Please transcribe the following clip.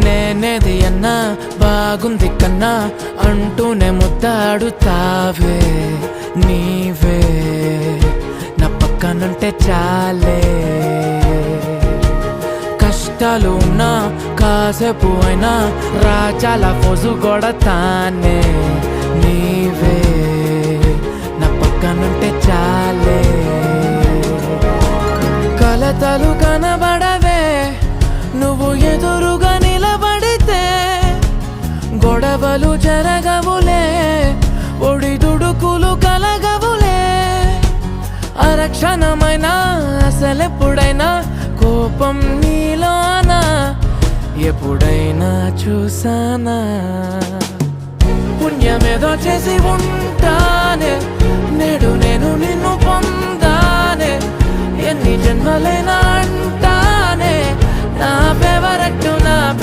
నేనేది అన్నా బాగుంది కన్నా అంటూనే ముద్దాడుతావే నీవే నా పక్కనుంటే చాలే. కష్టాలు ఉన్నా కాసేపు అయినా రాజాల ఫోజు కొడతానే నీవే నా పక్కనుంటే చాలే. కలతలు కనబడవే నువ్వు ఎదురుగా నిలబడితే, గొడవలు జరగవులే ఒడిదుడుకులు కలగవులే. అరక్షణమైన అసలెప్పుడైనా కోపం నీలోనా ఎప్పుడైనా చూసానా? పుణ్యమేదో చేసి ఉంటానే నేడు నేను నిన్ను పొందానే. ఎన్ని జన్మలైనా అంటానే నా